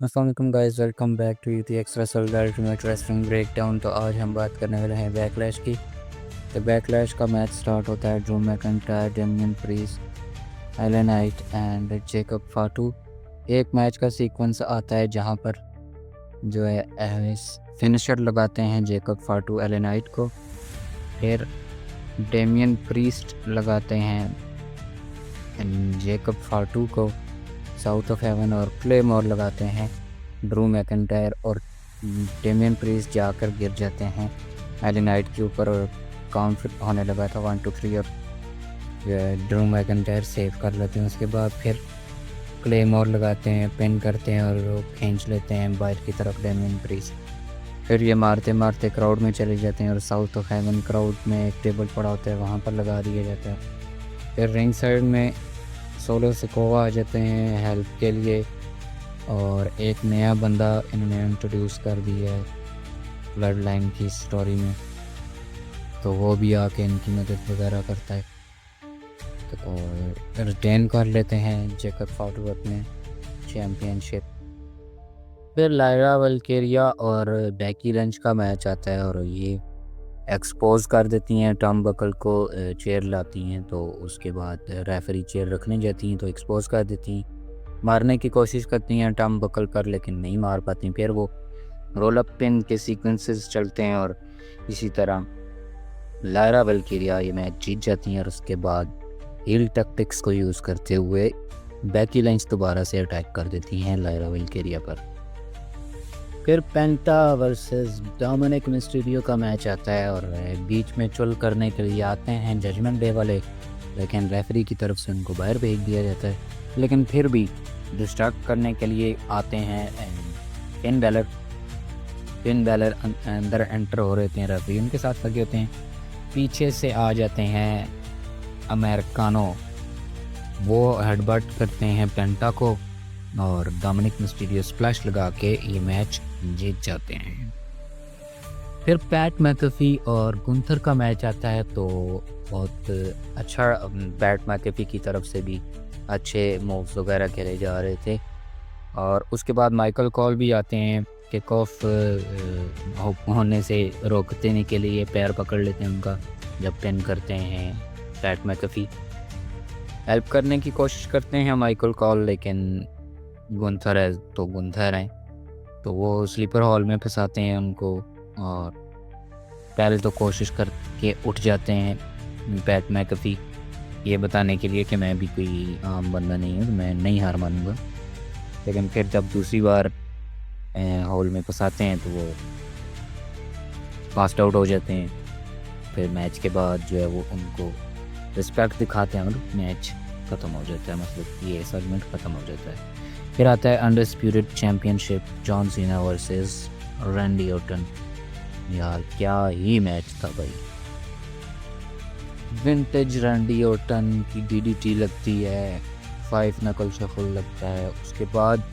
अस्सलाम वालेकुम guys, welcome back to UT extra ultimate wrestling breakdown. तो आज हम बात करने वाले हैं बैकलैश की। तो बैकलैश का मैच स्टार्ट होता है Drew McIntyre, Damian Priest, Alan Knight and Jacob Fatu. एक मैच का सीक्वेंस आता है जहां पर जो है फिनिशर लगाते हैं जेकब फाटू एलन नाइट को, फिर डेमियन प्रीस्ट लगाते हैं जेकब फाटू को साउथ ऑफ हेवन, और क्लेमोर लगाते हैं ड्रू मैकिंटायर, और डेमियन प्रीस्ट जाकर गिर जाते हैं एलन नाइट के ऊपर और काउंट होने लगा था 1 2 3 और ड्रू मैकिंटायर सेव कर लेते हैं। उसके बाद फिर क्लेमोर लगाते हैं, पिन करते हैं और वो खींच लेते हैं बाहर की तरफ डेमियन प्रीस्ट। फिर ये मारते मारते क्राउड में चले जाते हैं और साउथ ऑफ हेवन क्राउड में एक टेबल पड़ा होता है, वहाँ पर लगा दिया जाता है। फिर रिंग साइड में सोलो सिकोवा आ जाते हैं हेल्प के लिए, और एक नया बंदा इन्होंने इंट्रोड्यूस कर दिया है ब्लड लाइन की स्टोरी में, तो वो भी आके इनकी मदद वगैरह करता है। तो रिटेन कर लेते हैं जेकब फाटू अपने चैम्पियनशिप। फिर लायरा वल्केरिया और बेकी लंच का मैच आता है और ये एक्सपोज कर देती हैं टॉम बकल को, चेयर लाती हैं, तो उसके बाद रेफरी चेयर रखने जाती हैं तो एक्सपोज कर देती हैं। मारने की कोशिश करती हैं टॉम बकल पर लेकिन नहीं मार पाती। फिर वो रोल अप पिन के सीक्वेंसेस चलते हैं और इसी तरह लायरा वल्केरिया ये मैच जीत जाती हैं। और उसके बाद हील टैक्टिक्स को यूज़ करते हुए बेकी लंच दोबारा से अटैक कर देती हैं लायरा वल्केरिया पर। फिर पेंटा वर्सेस डोमिनिक मिस्टीरियो का मैच आता है और बीच में चुल करने के लिए आते हैं जजमेंट डे वाले, लेकिन रेफरी की तरफ से उनको बाहर भेज दिया जाता है। लेकिन फिर भी डिस्ट्रैक्ट करने के लिए आते हैं फिन बैलर अंदर एंटर हो रहे थे, रेफरी उनके साथ लगे होते हैं। पीछे से आ जाते हैं अमेरिकानो, वो हेडबट करते हैं पेंटा को और डोमिनिक मिस्टीरियो स्प्लैश लगा के ये मैच जीत जाते हैं। फिर पैट मैकेफी और गुंथर का मैच आता है, तो बहुत अच्छा पैट मैकेफी की तरफ से भी अच्छे मूव्स वगैरह खेले जा रहे थे। और उसके बाद माइकल कॉल भी आते हैं किक ऑफ होने से रोकने के लिए, पैर पकड़ लेते हैं उनका जब पिन करते हैं पैट मैकेफी। हेल्प करने की कोशिश करते हैं माइकल कॉल, लेकिन गुंथर है तो गुंथर हैं, तो वो स्लीपर हॉल में फंसाते हैं उनको और पहले तो कोशिश करके उठ जाते हैं पैट मैकेफी ये बताने के लिए कि मैं भी कोई आम बंदा नहीं हूँ, मैं नहीं हार मानूंगा। लेकिन फिर जब दूसरी बार हॉल में फंसाते हैं तो वो पास्ट आउट हो जाते हैं। फिर मैच के बाद जो है वो उनको रिस्पेक्ट दिखाते हैं और मैच ख़त्म हो जाता है, मतलब ये सेगमेंट ख़त्म हो जाता है। फिर आता है undisputed championship, John Cena versus Randy Orton. यार क्या ही मैच था भाई। विंटेज रैंडी ऑर्टन की डीडीटी लगती है, 5 नकल शफल लगता है। उसके बाद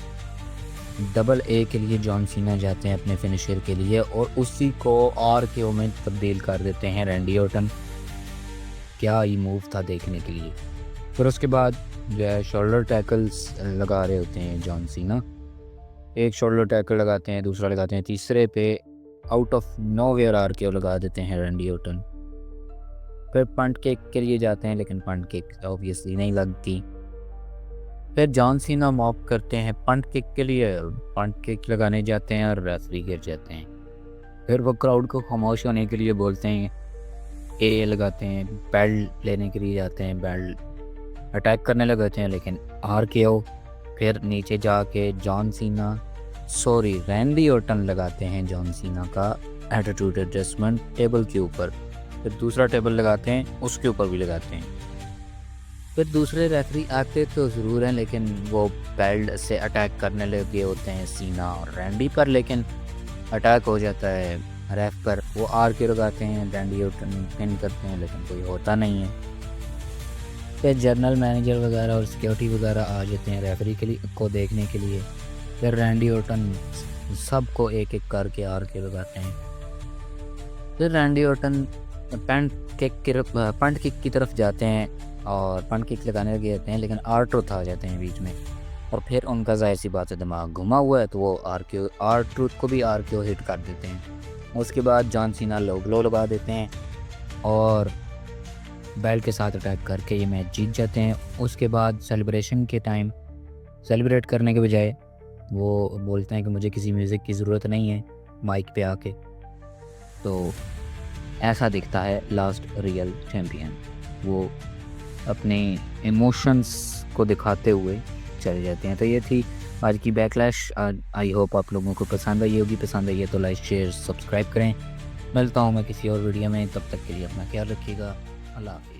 डबल ए के लिए जॉन सीना जाते हैं अपने फिनिशर के लिए और उसी को आर के में तब्दील कर देते हैं रैंडी ऑर्टन। क्या ही मूव था देखने के लिए। फिर उसके बाद जो है शोल्डर टैकल्स लगा रहे होते हैं जॉन सीना, एक शोल्डर टैकल लगाते हैं, दूसरा लगाते हैं, तीसरे पे आउट ऑफ नोवेयर आर के लगा देते हैं रैंडी ऑर्टन। फिर पंट किक के लिए जाते हैं लेकिन पंट किक ऑब्वियसली नहीं लगती। फिर जॉन सीना मॉप करते हैं पंट किक के लिए, पंट किक लगाने जाते हैं और रेफरी गिर जाते हैं। फिर वो क्राउड को खामोश होने के लिए बोलते हैं, ए लगाते हैं, बेल्ट लेने के लिए जाते हैं, बेल्ट अटैक करने लगते हैं लेकिन आर के ओ। फिर नीचे जाके जॉन सीना रैंडी ऑर्टन लगाते हैं जॉन सीना का एटीट्यूड एडजस्टमेंट टेबल के ऊपर। फिर दूसरा टेबल लगाते हैं, उसके ऊपर भी लगाते हैं। फिर दूसरे रेफरी आते तो ज़रूर हैं लेकिन वो बेल्ट से अटैक करने लगे होते हैं सीना और रैंडी पर, लेकिन अटैक हो जाता है रेफ पर। वो आर के लगाते हैं, रैंडी ऑर्टन पिन करते हैं लेकिन कोई होता नहीं है। फिर जनरल मैनेजर वगैरह और सिक्योरिटी वगैरह आ जाते हैं रेफरी के लिए को देखने के लिए। फिर रैंडी ऑर्टन सबको एक एक करके आर के लगाते हैं। फिर रैंडी ऑर्टन पंट किक की तरफ जाते हैं और पंट किक लगाने लगे जाते हैं लेकिन आर ट्रुथ आ जाते हैं बीच में। और फिर उनका ज़ाहिर-सी बात है दिमाग घुमा हुआ है, तो वो R-Truth को भी RKO हिट कर देते हैं। उसके बाद जॉन सीना लो ब्लो लगा देते हैं और बेल्ट के साथ अटैक करके ये मैच जीत जाते हैं। उसके बाद सेलिब्रेशन के टाइम सेलिब्रेट करने के बजाय वो बोलते हैं कि मुझे किसी म्यूज़िक की ज़रूरत नहीं है माइक पे आके। तो ऐसा दिखता है लास्ट रियल चैम्पियन। वो अपने इमोशंस को दिखाते हुए चले जाते हैं। तो ये थी आज की बैकलैश। आई होप आप लोगों को पसंद आई होगी। पसंद आई है तो लाइक शेयर सब्सक्राइब करें। मिलता हूँ मैं किसी और वीडियो में, तब तक के लिए अपना ख्याल रखिएगा। अल्लाह हाफ़िज़।